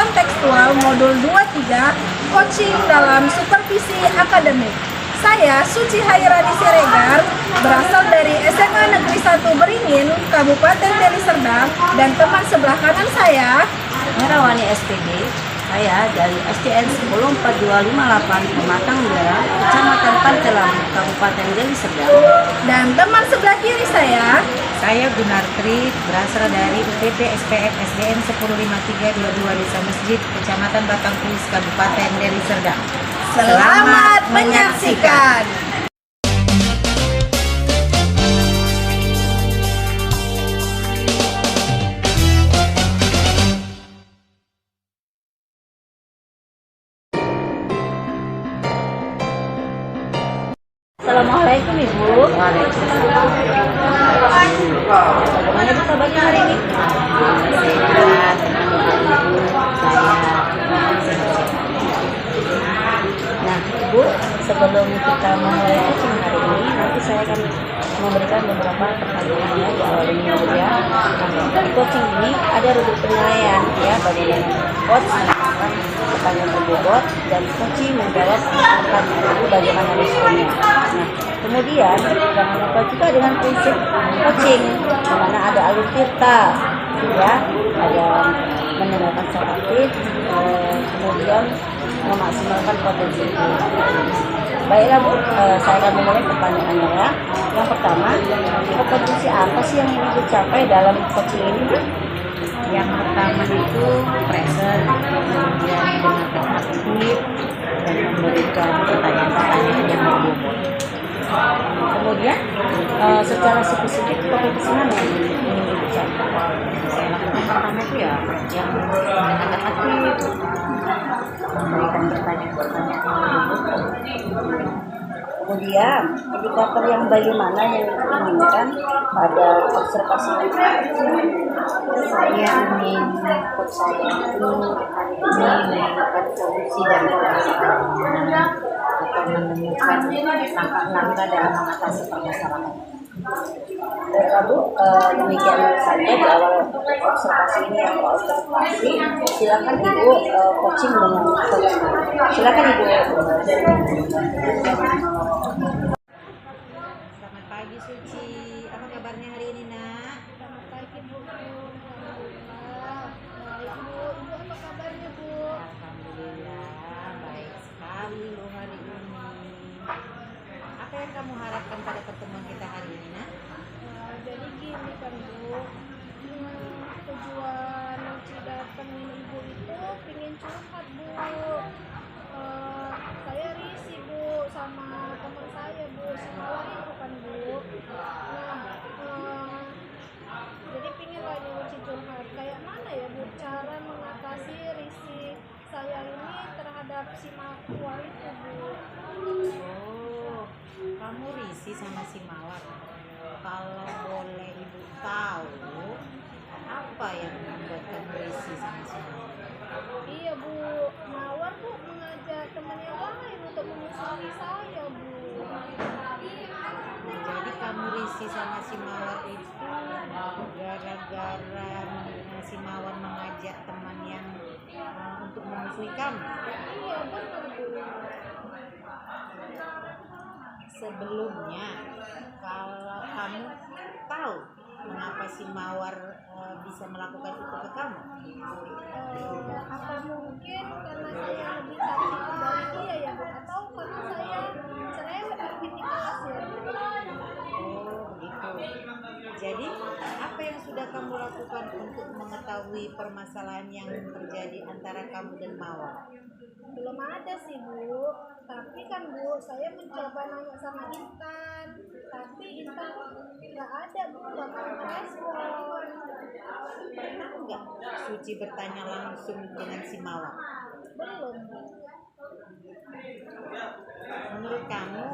Kontekstual Modul 23 Coaching dalam Supervisi Akademik. Saya Suci Hairani Siregar, berasal dari SMA Negeri 1 Beringin, Kabupaten Deli Serdang, dan teman sebelah kanan saya Herawani SPD, saya dari SDN 104258 Pematang Udara, Kecamatan Pantelang, Kabupaten Deli Serdang. dan teman sebelah kiri saya Gunartri, berasal dari UPT SPF SDN 105322 Desa Masjid, Kecamatan Batangkuis, Kabupaten Deli Serdang. Selamat menyaksikan. Assalamualaikum Ibu. Waalaikumsalam. Bagaimana Ibu kabarnya hari ini? Sehat, Nah Ibu, sebelum kita memulai coaching hari ini, nanti saya akan memberikan beberapa pertanyaan ya di awal ini ya. Nah, di coaching ini ada rubrik penilaian ya, bagaimana coach menentukan pertanyaan terbobot dan coaching menjawab pertanyaan itu bagaimana responnya. Nah, kemudian jangan lupa juga dengan prinsip coaching, di mana ada alur tirta ya, ada mendengarkan secara aktif, kemudian memaksimalkan potensi itu. Baiklah Bu, saya akan memulai pertanyaannya ya. Yang pertama, kompetensi apa sih yang ingin dicapai dalam coaching ini Bu? yang pertama itu present, kemudian mendengarkan aktif dan memberikan pertanyaan-pertanyaan yang berbobot. Kemudian secara spesifik kompetensi mana yang ingin dicapai? Saya lakukan pertama itu ya yang mendengarkan aktif, memberikan pertanyaan-pertanyaan yang berbobot. Kemudian indikator yang bagaimana yang diinginkan pada observasi Saya ingin coach saya itu hari ini menemukan solusi dari permasalahan atau menemukan langkah-langkah dalam mengatasi permasalahan. Bu, demikian saja di awal observasi ini yang observasi. Silakan Ibu coaching dengan coach. Silakan Ibu. Selamat pagi Suci, apa kabarnya hari ini nak? Selamat pagi Bu. Alhamdulillah. Baik Bu. Ibu apa kabarnya Bu? Alhamdulillah, baik sekali loh hari ini. Apa yang kamu harapkan pada pertemuan kita hari ini nak? Jadi gini kan Bu, tujuan Uci datengin Ibu itu pingin curhat Bu. Saya risih Bu sama teman saya Bu, si Mawar itu kan Bu. Nah, jadi pingin lagi Uci curhat. Kayak mana ya Bu cara mengatasi risih saya ini terhadap si Mawar itu Bu? Oh, kamu risih sama si Mawar. Kalau boleh ibu tahu, apa yang membuat kamu risih sama si Mawar? Iya Bu, Mawar Bu mengajak teman yang lain untuk memusuhi saya Bu. Jadi kamu risih sama si Mawar itu gara-gara si Mawar mengajak teman yang untuk memusuhi kamu? Iya benar Bu. Sebelumnya, kalau kamu tahu mengapa si Mawar bisa melakukan itu ke kamu? Apa mungkin karena saya lebih cantik dari dia ya Bu? Atau karena saya cerewet mungkin di kelas ya Bu? Oh, begitu. Jadi, apa yang sudah kamu lakukan untuk mengetahui permasalahan yang terjadi antara kamu dan Mawar? Belum ada sih Bu, tapi kan Bu saya mencoba nanya sama Intan, tapi Intan nggak ada Bu, nggak mau respon. Pernah nggak Suci bertanya langsung dengan si Mawar? Belum Bu. Menurut kamu,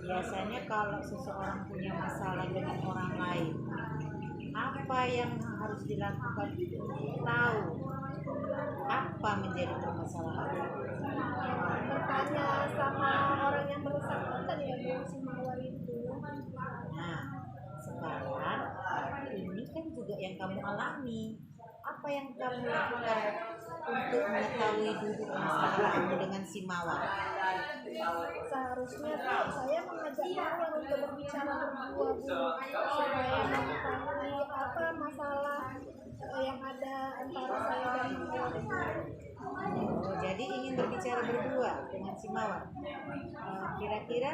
biasanya kalau seseorang punya masalah dengan orang lain, apa yang harus dilakukan? Tahu apa menjadi permasalahan? Bertanya sama orang yang bersangkutan ya Bu, si Mawar itu. Nah, sekarang ini kan juga yang kamu alami. Apa yang kamu lakukan untuk melalui duduk masalahmu dengan si Mawar? Seharusnya Bu, saya mengajak Mawar untuk berbicara berdua Bu, supaya mengetahui apa masalah yang ada antara saya dan Mawar. Oh, jadi ingin berbicara berdua dengan si Mawar. Kira-kira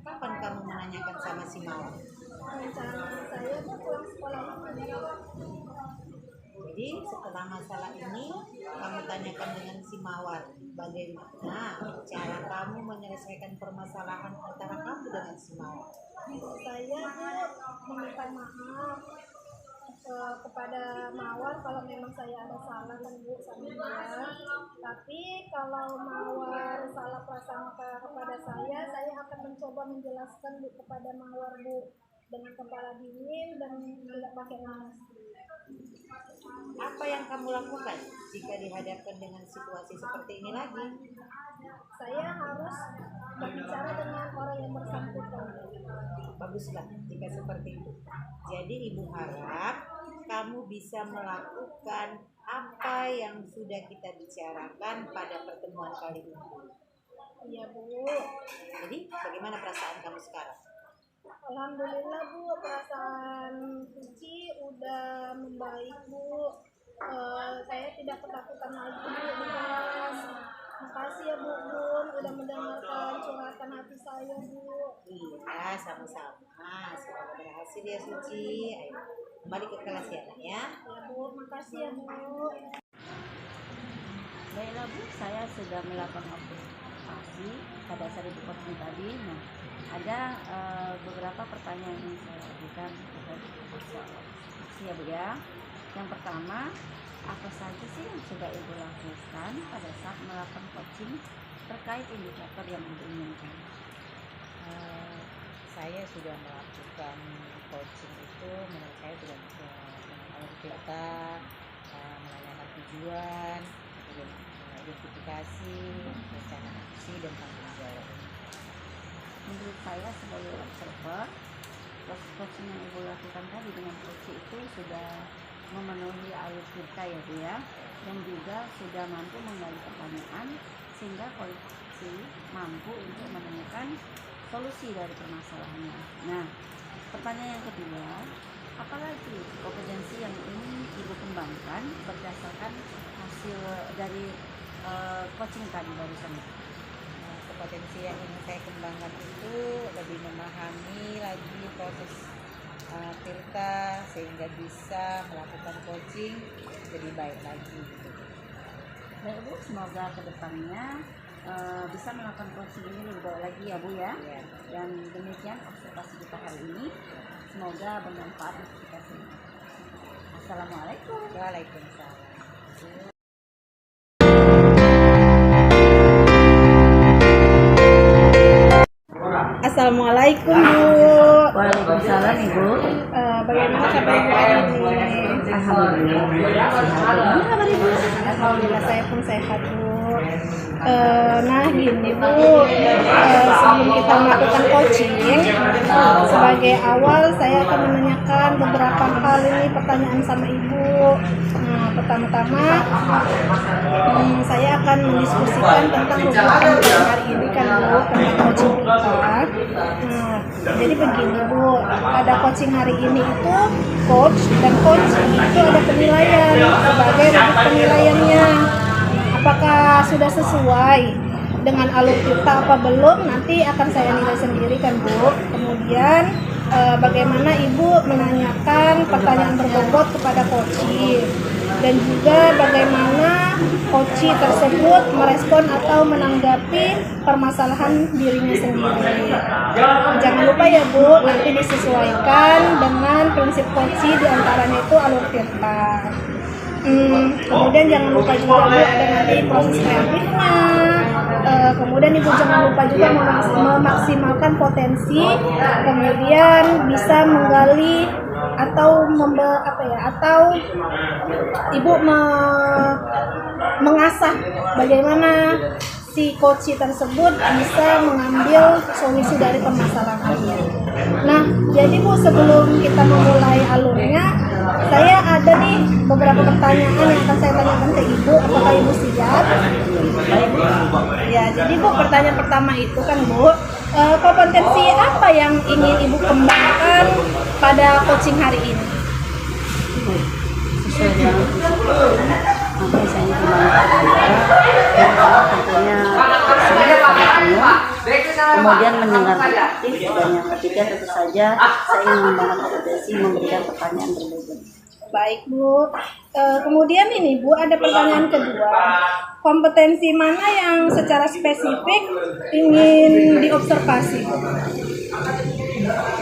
kapan kamu menanyakan sama si Mawar? Rencana saya Bu pulang sekolah ini. Jadi setelah masalah ini kamu tanyakan dengan si Mawar bagaimana cara kamu menyelesaikan permasalahan antara kamu dengan si Mawar. Saya Bu meminta maaf kepada Mawar kalau memang saya ada salah kan Bu sama dia. Tapi kalau Mawar salah prasangka kepada saya akan mencoba menjelaskan Bu kepada Mawar Bu dengan kepala dingin dan tidak pakai emosi. Apa yang kamu lakukan jika dihadapkan dengan situasi seperti ini lagi? Saya harus berbicara dengan orang yang bersangkutan. Baguslah jika seperti itu. Jadi ibu harap kamu bisa melakukan apa yang sudah kita bicarakan pada pertemuan kali ini. Iya Bu. Jadi bagaimana perasaan kamu sekarang? Alhamdulillah Bu, perasaan Suci udah membaik Bu. Saya tidak ketakutan lagi Bu di kelas. Makasih ya Bu Bun udah mendengarkan curhatan hati saya Bu. Iya, sama-sama. Semoga berhasil ya Suci. Ayo kembali ke kelas ya nak ya. Ya Bu, makasih ya Bu. Baiklah Bu, saya sudah melakukan observasi pada saat ibu coaching tadi. Nah, ada beberapa pertanyaan yang saya ajukan kepada observasi ya Bu ya. Yang pertama, apa saja sih yang sudah ibu lakukan pada saat melakukan coaching terkait indikator yang ibu inginkan? Saya sudah melakukan coaching itu menurut saya sudah mengenal kita, menanyakan tujuan, kemudian identifikasi, rencana aksi dan tanggung jawab. Menurut saya sebagai observer, coaching yang ibu lakukan tadi dengan coach itu sudah memenuhi alur cerita ya Bu ya, dan juga sudah mampu menggali pertanyaan sehingga coach mampu untuk menemukan solusi dari permasalahannya. Nah, pertanyaan yang kedua, apalagi kompetensi yang ingin ibu kembangkan berdasarkan hasil dari coaching tadi barusan? Kompetensi yang ingin saya kembangkan itu lebih memahami lagi proses Tirta sehingga bisa melakukan coaching lebih baik lagi. Baik Bu, semoga kedepannya bisa melakukan coaching ini lebih baik lagi ya Bu ya. Ya. Dan demikian observasi kita hari ini, semoga bermanfaat untuk kita semua. Assalamualaikum. Waalaikumsalam. Assalamualaikum Bu. Waalaikumsalam Ibu. Bagaimana kabar Ibu hari ini? Alhamdulillah. Gimana kabar Ibu? Alhamdulillah saya pun sehat Bu. Nah gini Bu, sebelum kita melakukan coaching, sebagai awal saya akan menanyakan beberapa hal ini pertanyaan sama Ibu. Nah pertama-tama saya akan mendiskusikan tentang rujukan hari ini kan Bu, tentang coaching kita. Nah jadi begini Bu, pada coaching hari ini itu coach dan coaching itu ada penilaian sebagai rujuk penilaiannya. Apakah sudah sesuai dengan alur kita apa belum, nanti akan saya nilai sendiri kan Bu. Kemudian bagaimana Ibu menanyakan pertanyaan berbobot kepada coach, dan juga bagaimana coach tersebut merespon atau menanggapi permasalahan dirinya sendiri. Jangan lupa ya Bu, nanti disesuaikan dengan prinsip coach, diantaranya itu alur Tirta. Kemudian jangan lupa juga Bu, ada nanti proses kreatifnya. Kemudian Ibu jangan lupa juga memaksimalkan potensi, kemudian bisa menggali atau atau Ibu mengasah bagaimana si coach tersebut bisa mengambil solusi dari permasalahannya. Nah, jadi Bu, sebelum kita memulai alurnya, Saya ada nih beberapa pertanyaan yang akan saya tanyakan ke Ibu. Apakah Ibu siap? Ya, jadi Bu, pertanyaan pertama itu kan Bu, kompetensi apa yang ingin Ibu kembangkan pada coaching hari ini? Sesuai dengan apa yang saya kembangkan tentunya sebagai penemu, kemudian mendengarkan aktif, dan yang ketiga tentu saja saya ingin mengembangkan kompetensi memberikan pertanyaan berbobot. Baik Bu, kemudian ini Bu ada pertanyaan kedua. Kompetensi mana yang secara spesifik ingin diobservasi?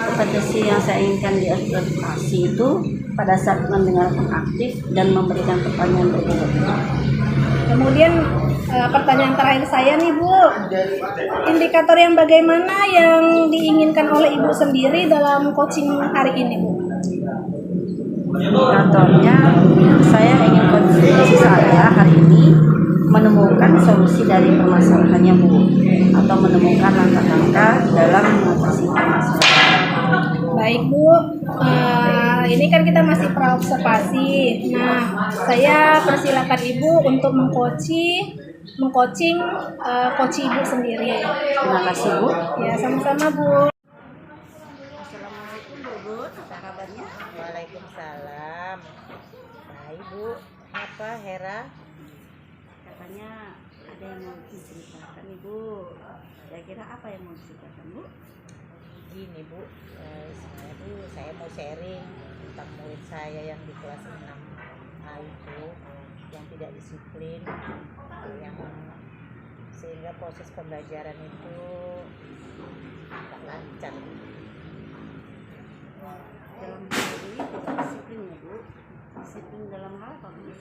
Kompetensi yang saya inginkan diobservasi itu pada saat mendengarkan aktif dan memberikan pertanyaan berbobot. Kemudian pertanyaan terakhir saya nih Bu, indikator yang bagaimana yang diinginkan oleh Ibu sendiri dalam coaching hari ini Bu? Indikatornya saya ingin konsentrasi saya hari ini menemukan solusi dari permasalahannya Bu, atau menemukan langkah-langkah dalam mengatasi permasalahan. Baik Bu, ini kan kita masih praobservasi. Nah, saya persilakan Ibu untuk mengcoaching coach Ibu sendiri. Terima kasih Bu. Ya, sama-sama Bu. Assalamualaikum Bu, apa kabarnya? Waalaikumsalam. Baik Bu, apa Hera? Katanya ada yang mau diceritakan Ibu. Kira-kira apa yang mau diceritakan Bu? Gini Bu, sebenarnya saya mau sharing tentang murid saya yang di kelas 6A itu yang tidak disiplin, yang sehingga proses pembelajaran itu tak lancar. Dalam hal ini tidak disiplin ya Bu. Disiplin dalam hal apa Bu?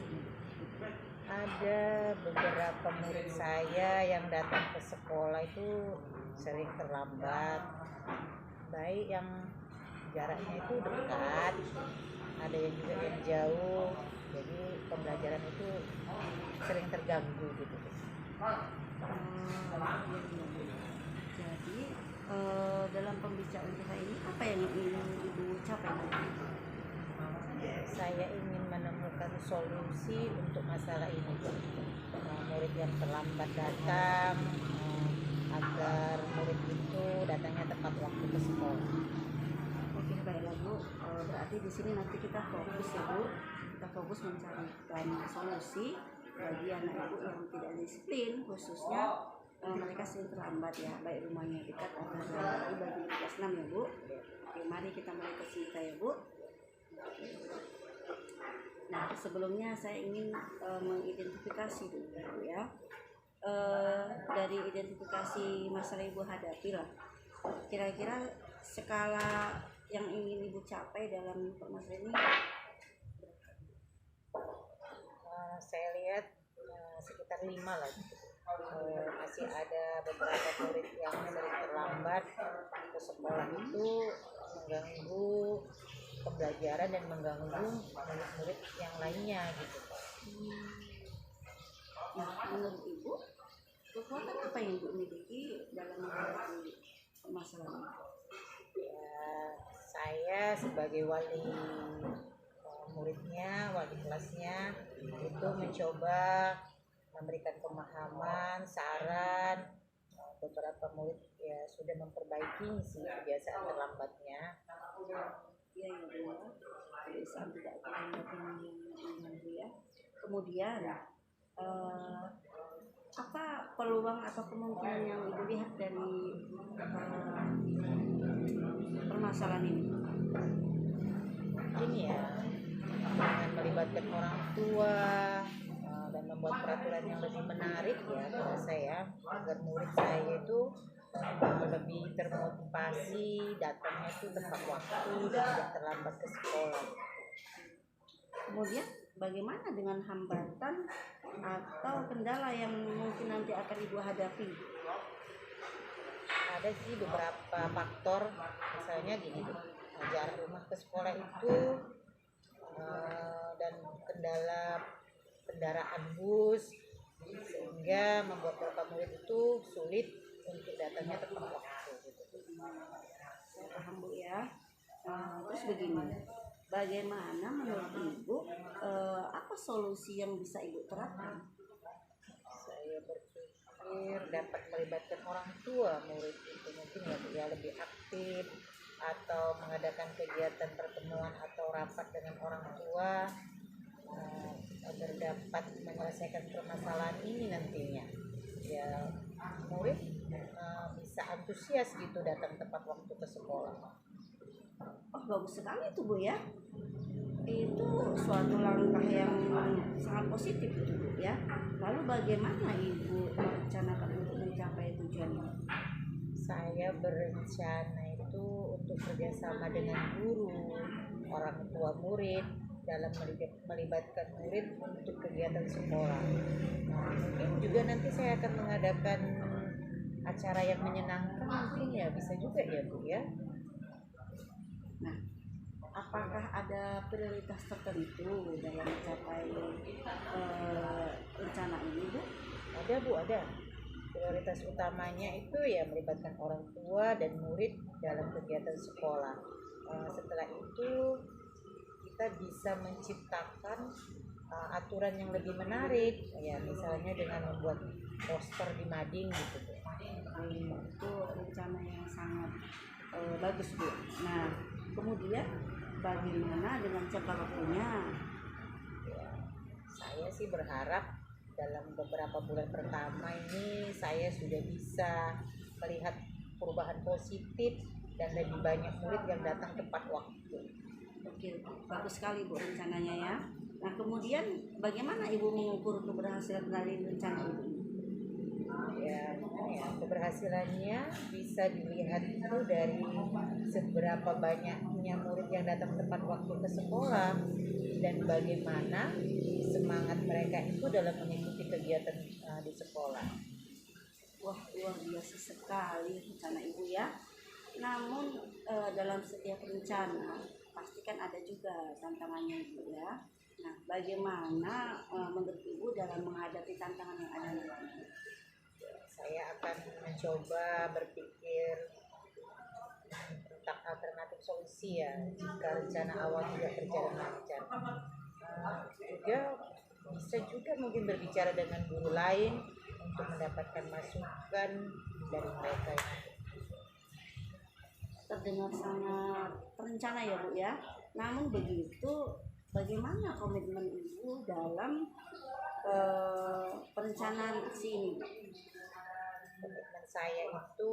Ada beberapa murid saya yang datang ke sekolah itu sering terlambat, baik yang jaraknya itu dekat, ada yang juga yang jauh, jadi pembelajaran itu sering terganggu gitu. Jadi dalam pembicaraan kita ini apa yang ingin Ibu capai? Saya ingin menemukan solusi untuk masalah ini, murid yang terlambat datang, agar murid itu datangnya tepat waktu ke sekolah. Oke, baiklah Bu. Berarti di sini nanti kita fokus ya Bu. Kita fokus mencarikan solusi bagi anak Ibu yang tidak disiplin, khususnya mereka sering terlambat ya, baik rumahnya dekat atau jauh, bagi kelas 6 ya Bu. Oke, mari kita mulai ke cerita ya Bu. Nah, sebelumnya saya ingin mengidentifikasi dulu ya. Dari identifikasi masalah Ibu hadapi lah, kira-kira skala yang ingin Ibu capai dalam permasalahan ini? Saya lihat sekitar 5 lah. Masih ada beberapa murid yang sering terlambat ke sekolah, itu mengganggu pembelajaran dan mengganggu murid-murid yang lainnya gitu. Nah, menurut Ibu, kekuatan apa yang Ibu miliki dalam menghadapi permasalahan ini? Saya sebagai wali muridnya, wali kelasnya, itu mencoba memberikan pemahaman, saran. Beberapa murid ya sudah memperbaiki sih kebiasaan terlambatnya. Iya ya Bu, kebiasaan tidak terlambat yang ya. Kemudian apa peluang atau kemungkinan yang Ibu lihat dari permasalahan ini? Ini ya, dengan melibatkan orang tua dan membuat peraturan yang lebih menarik ya menurut saya, agar murid saya itu lebih termotivasi, datangnya itu tepat waktu dan tidak terlambat ke sekolah. Kemudian bagaimana dengan hambatan atau kendala yang mungkin nanti akan Ibu hadapi? Ada sih beberapa faktor, misalnya gini, jarak rumah ke sekolah itu dan kendala kendaraan bus, sehingga membuat beberapa murid itu sulit untuk datangnya tepat waktu gitu. Saya paham Bu ya. Terus begini, bagaimana menurut Ibu apa solusi yang bisa Ibu terapkan? Saya berpikir dapat melibatkan orang tua murid itu mungkin ya lebih aktif atau mengadakan kegiatan pertemuan atau rapat dengan orang tua agar dapat menyelesaikan permasalahan ini nantinya. Ya murid bisa antusias gitu datang tepat waktu ke sekolah. Oh, bagus sekali itu Bu ya. Itu suatu langkah yang sangat positif itu Bu ya. Lalu bagaimana Ibu merencanakan untuk mencapai tujuan ini? Saya berencana itu untuk kerjasama dengan guru, orang tua murid dalam melibatkan murid untuk kegiatan sekolah. Mungkin juga nanti saya akan mengadakan acara yang menyenangkan mungkin ya, bisa juga ya Bu ya. Nah, apakah ada prioritas tertentu dalam mencapai rencana ini Bu? Ada Bu, ada. Prioritas utamanya itu ya melibatkan orang tua dan murid dalam kegiatan sekolah. Setelah itu kita bisa menciptakan aturan yang lebih menarik, ya misalnya dengan membuat poster di mading gitu Bu. Itu rencana yang sangat bagus Bu. Nah, kemudian bagaimana dengan jangka waktunya? Ya, saya sih berharap dalam beberapa bulan pertama ini saya sudah bisa melihat perubahan positif dan lebih banyak murid yang datang tepat waktu. Oke, bagus sekali Bu rencananya ya. Nah, kemudian bagaimana Ibu mengukur keberhasilan dari rencana Ibu? Ya, keberhasilannya bisa dilihat itu dari seberapa banyaknya murid yang datang tepat waktu ke sekolah dan bagaimana semangat mereka itu dalam mengikuti kegiatan di sekolah. Wah, luar biasa sekali rencana Ibu ya. Namun dalam setiap rencana pastikan ada juga tantangannya Ibu ya. Nah, bagaimana menurut Ibu dalam menghadapi tantangan yang ada nanti? Saya akan mencoba berpikir tentang alternatif solusi ya jika rencana awal tidak berjalan lancar. Juga bisa juga mungkin berbicara dengan guru lain untuk mendapatkan masukan dari mereka. Terdengar sangat terencana ya Bu ya. Namun begitu, bagaimana komitmen Ibu dalam perencanaan aksi ini? Komitmen saya itu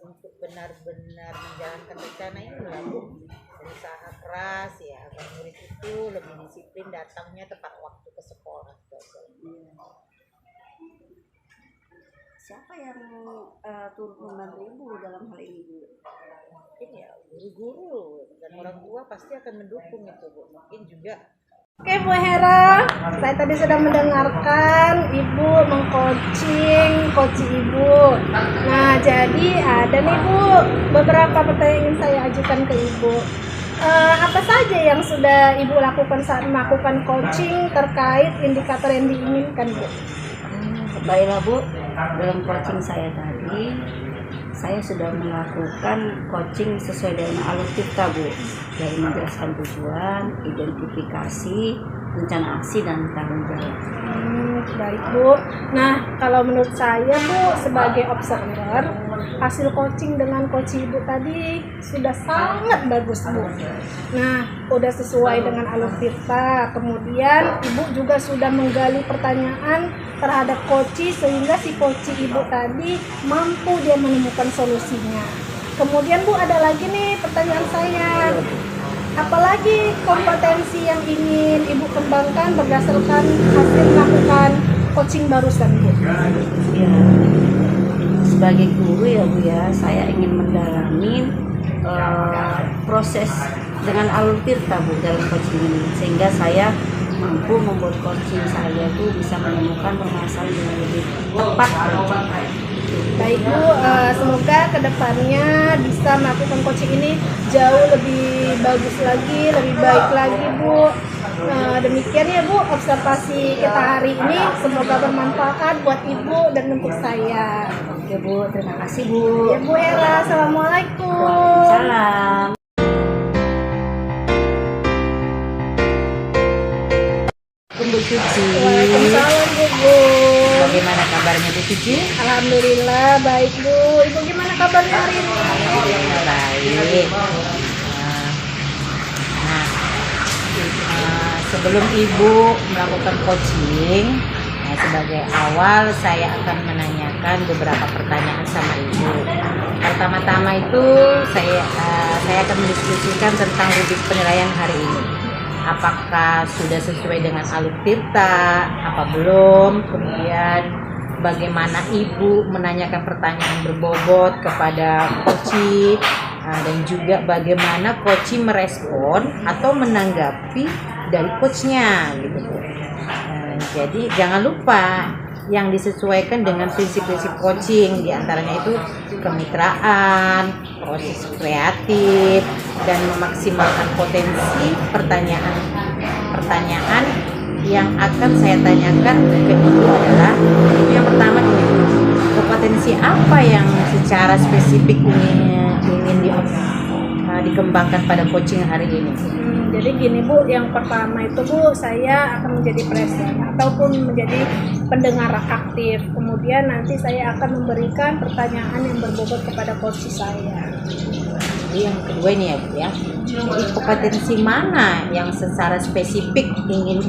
untuk benar-benar menjalankan rencana ini lah Bu, berusaha keras ya agar murid itu lebih disiplin datangnya tepat waktu ke sekolah. Siapa yang turut membantu Ibu dalam hal ini Bu? Mungkin ya guru-guru dan orang tua pasti akan mendukung itu Bu. Mungkin juga. Oke Bu Hera, saya tadi sudah mendengarkan Ibu mengcoaching Ibu. Nah, jadi ada nih Bu beberapa pertanyaan yang ingin saya ajukan ke Ibu. Apa saja yang sudah Ibu lakukan saat melakukan coaching terkait indikator yang diinginkan Bu? Baiklah Bu, dalam coaching saya tadi, saya sudah melakukan coaching sesuai dengan alur Tirta Bu, dari menjelaskan tujuan, identifikasi, rencana aksi, dan tanggung jawab. Baik Bu. Nah, kalau menurut saya Bu sebagai observer, hasil coaching dengan coach Ibu tadi sudah sangat bagus Bu. Nah, udah sesuai dengan alur Tirta. Kemudian Ibu juga sudah menggali pertanyaan terhadap coach sehingga si coach Ibu tadi mampu dia menemukan solusinya. Kemudian Bu ada lagi nih pertanyaan saya. Apalagi kompetensi yang ingin Ibu kembangkan berdasarkan hasil melakukan coaching barusan Bu? Ya, sebagai guru ya Bu ya, saya ingin mendalami proses dengan alur Tirta Bu dalam coaching ini, sehingga saya mampu membuat coaching saya itu bisa menemukan permasalahan dengan lebih tepat. Baik Bu, semoga kedepannya bisa melakukan coaching ini jauh lebih bagus lagi, lebih baik lagi Bu. Demikian ya Bu observasi kita hari ini, semoga bermanfaat buat Ibu dan untuk saya. Oke Bu, terima kasih Bu. Ya Bu Hera, Assalamualaikum. Salam. Suci. Waalaikumsalam Bu. Bagaimana kabarnya Bu Suci? Alhamdulillah baik Bu. Ibu gimana kabarnya hari ini? Baik. Nah, sebelum Ibu melakukan coaching, sebagai awal saya akan menanyakan beberapa pertanyaan sama Ibu. Pertama-tama itu saya akan mendiskusikan tentang rubrik penilaian hari ini. Apakah sudah sesuai dengan Aluk Tirta, apa belum? Kemudian bagaimana Ibu menanyakan pertanyaan berbobot kepada coach, dan juga bagaimana coach merespon atau menanggapi dari coachnya gitu. Jadi jangan lupa yang disesuaikan dengan prinsip-prinsip coaching, diantaranya itu kemitraan, proses kreatif, dan memaksimalkan potensi pertanyaan yang akan saya tanyakan ke Ibu adalah yang pertama ini, kompetensi apa yang secara spesifik ingin dikembangkan pada coaching hari ini. Jadi gini Bu, yang pertama itu Bu, saya akan menjadi presiden ataupun menjadi pendengar aktif. Kemudian nanti saya akan memberikan pertanyaan yang berbobot kepada coach saya. Jadi yang kedua ini ya Bu ya. Jadi kompetensi mana yang secara spesifik ingin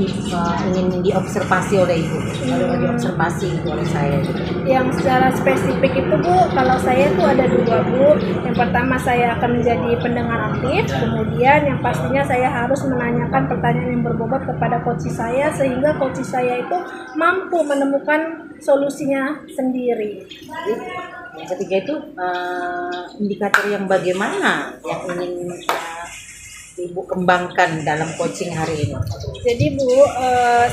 diobservasi oleh Ibu? Lalu diobservasi oleh saya gitu. Yang secara spesifik itu Bu, kalau saya itu ada dua Bu. Yang pertama saya akan menjadi pendengar aktif, kemudian yang pastinya saya harus menanyakan pertanyaan yang berbobot kepada coach saya sehingga coach saya itu mampu menemukan solusinya sendiri. Jadi, yang ketiga itu indikator yang bagaimana yang ingin Ibu kembangkan dalam coaching hari ini. Jadi Bu,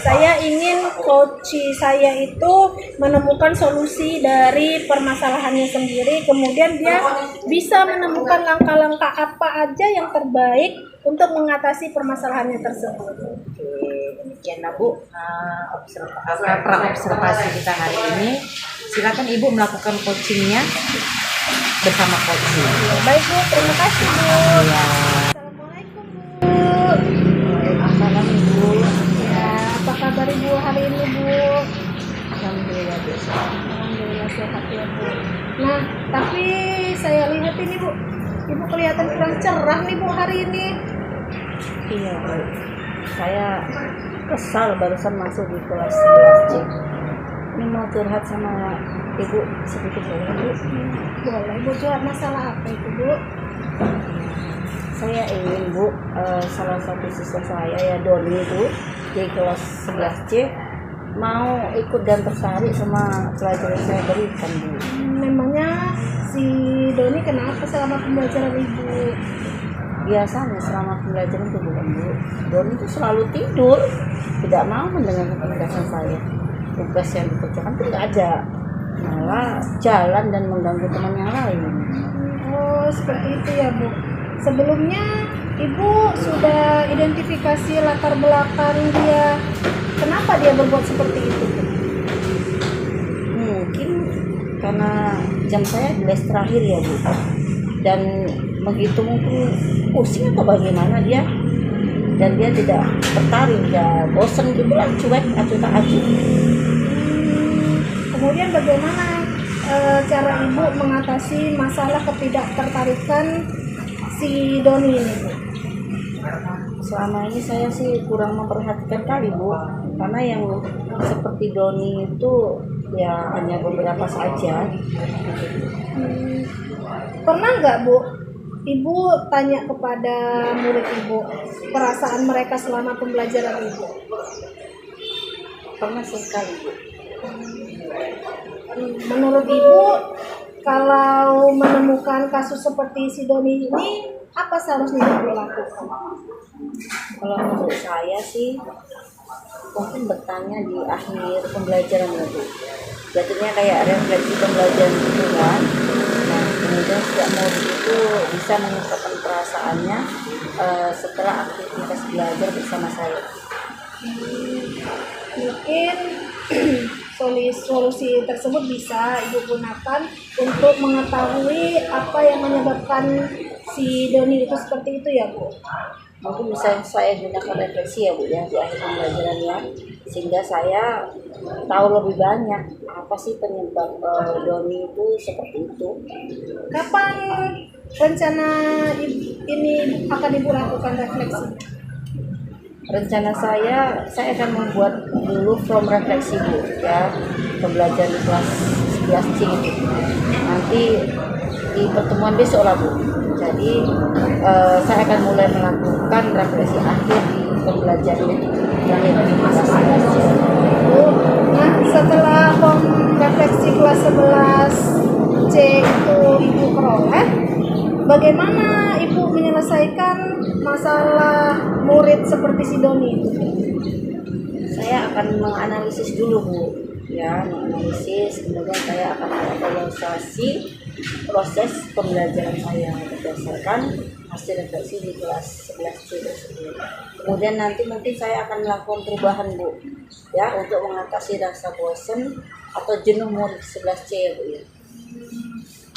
saya ingin coach saya itu menemukan solusi dari permasalahannya sendiri, kemudian dia bisa menemukan langkah-langkah apa aja yang terbaik untuk mengatasi permasalahannya tersebut. Oke, demikian Bu pra-observasi kita hari ini. Silakan Ibu melakukan coachingnya bersama coach. Baik Bu, terima kasih Bu. Ya. Assalamualaikum Bu. Assalamualaikum Ibu. Ya, apa kabar Ibu hari ini Bu? Alhamdulillah Bu. Alhamdulillah sehat ya Bu. Nah, tapi saya lihat ini Bu, Ibu kelihatan kurang cerah nih Bu hari ini. Iya Bu, saya kesal barusan masuk di kelas 11C. Ini mau curhat sama Ibu sedikit boleh Bu? Boleh Bu, curhat masalah apa itu Bu? Saya ingin Bu, salah satu siswa saya ya Doni itu di kelas 11C mau ikut dan tertarik sama pelajaran saya berikan Bu. Memangnya si Doni kenapa selama pembelajaran Ibu? Biasanya selama pembelajaran itu bukan Bu, Doni itu selalu tidur, tidak mau mendengarkan penjelasan saya. Tugas yang dikerjakan tidak ada, malah jalan dan mengganggu teman yang lain. Oh, seperti itu ya Bu. Sebelumnya Ibu sudah identifikasi latar belakang dia, kenapa dia berbuat seperti itu? Mungkin karena jam saya di les terakhir ya Bu, dan begitu mungkin pusing atau bagaimana dia, dan dia tidak tertarik, dia bosan gitu lah, cuek, acuh tak acuh. Kemudian bagaimana cara Ibu mengatasi masalah ketidaktertarikan si Doni ini Bu? Selama ini saya sih kurang memperhatikan kali Bu, karena yang seperti Doni itu ya hanya beberapa saja. Pernah nggak Bu, Ibu tanya kepada murid Ibu perasaan mereka selama pembelajaran Ibu? Pernah sekali Bu. Menurut Ibu, kalau menemukan kasus seperti si Doni ini, apa seharusnya Ibu lakukan? Kalau menurut saya sih mungkin bertanya di akhir pembelajaran ya Bu. Jadinya kayak refleksi pembelajaran gitu kan. Nah, kemudian setiap murid itu bisa mengungkapkan perasaannya setelah aktivitas belajar bersama saya. Mungkin solusi tersebut bisa Ibu gunakan untuk mengetahui apa yang menyebabkan si Doni itu seperti itu ya Bu. mungkin bisa saya gunakan refleksi ya Bu ya di akhir pembelajarannya, sehingga saya tahu lebih banyak apa sih penyebab doni itu seperti itu. Kapan rencana ini akan Ibu lakukan refleksi? Rencana saya akan membuat dulu from refleksi Bu ya, pembelajaran di kelas 11C gitu. Nanti di pertemuan besok lah Bu. Jadi saya akan mulai melakukan refleksi akhir di pembelajaran terakhir di kelas 11C. Nah, setelah refleksi kelas 11C itu Ibu peroleh, bagaimana Ibu menyelesaikan masalah murid seperti si Doni itu? Saya akan menganalisis dulu Bu ya, menganalisis, kemudian saya akan evaluasi proses pembelajaran saya berdasarkan hasil refleksi di kelas 11C tersebut. Kemudian nanti mungkin saya akan melakukan perubahan Bu ya, untuk mengatasi rasa bosan atau jenuh murid 11C ya Bu ya.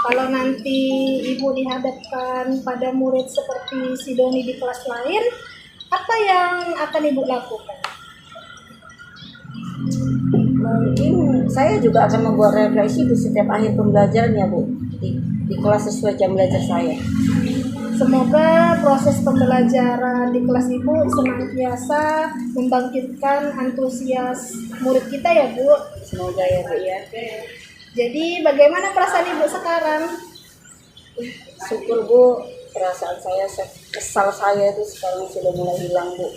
Kalau nanti Ibu dihadapkan pada murid seperti si Doni di kelas lain, apa yang akan Ibu lakukan? Mungkin saya juga akan membuat refleksi di setiap akhir pembelajaran ya Bu, di kelas sesuai jam belajar saya. Semoga proses pembelajaran di kelas Ibu senantiasa membangkitkan antusias murid kita ya Bu. Semoga ya Bu ya. Jadi bagaimana perasaan Ibu sekarang? Syukur Bu, perasaan saya, kesal saya itu sekarang sudah mulai hilang Bu.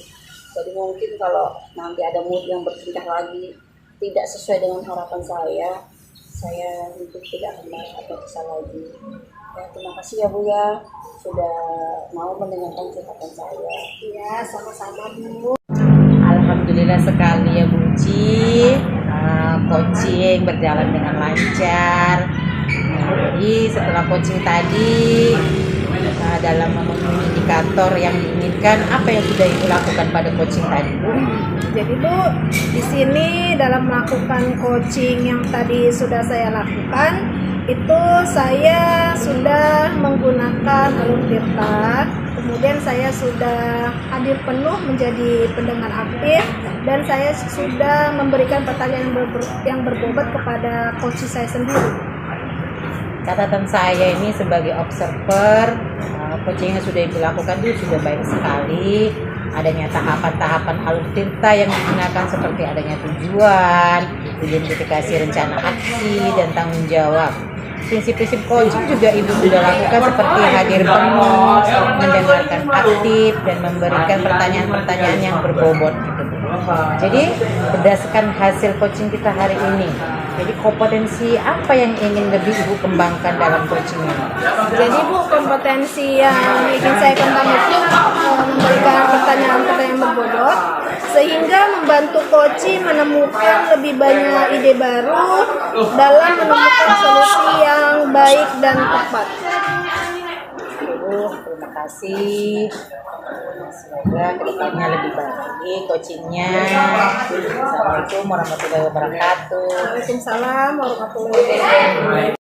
Jadi mungkin kalau nanti ada murid yang bertingkah lagi tidak sesuai dengan harapan saya mungkin tidak akan marah atau kesal lagi. Ya, terima kasih ya Bu ya, sudah mau mendengarkan curhatan saya. Iya, sama-sama Bu. Alhamdulillah sekali ya Bu Ci, coaching berjalan dengan lancar. Jadi setelah coaching tadi, dalam memenuhi indikator yang diinginkan, apa yang sudah Ibu lakukan pada coaching tadi Bu? Jadi Bu, di sini dalam melakukan coaching yang tadi sudah saya lakukan, itu saya sudah menggunakan alur tirta, kemudian saya sudah hadir penuh menjadi pendengar aktif, dan saya sudah memberikan pertanyaan yang berbobot kepada coach saya sendiri. Catatan saya ini sebagai observer, coaching yang sudah dilakukan itu sudah baik sekali. Adanya tahapan-tahapan alur tirta yang digunakan seperti adanya tujuan, identifikasi rencana aksi, dan tanggung jawab. Prinsip-prinsip coaching juga Ibu sudah lakukan seperti hadir penuh, mendengarkan aktif, dan memberikan pertanyaan-pertanyaan yang berbobot gitu. Jadi berdasarkan hasil coaching kita hari ini, jadi kompetensi apa yang ingin lebih Ibu kembangkan dalam coaching ini? Jadi Bu, kompetensi yang ingin saya kembangkan itu memberikan pertanyaan-pertanyaan berbobot, sehingga membantu coach menemukan lebih banyak ide baru dalam menemukan solusi yang baik dan tepat. Terima kasih. Semoga kedepannya lebih baik coachingnya. Assalamualaikum warahmatullahi wabarakatuh. Waalaikumsalam warahmatullahi wabarakatuh.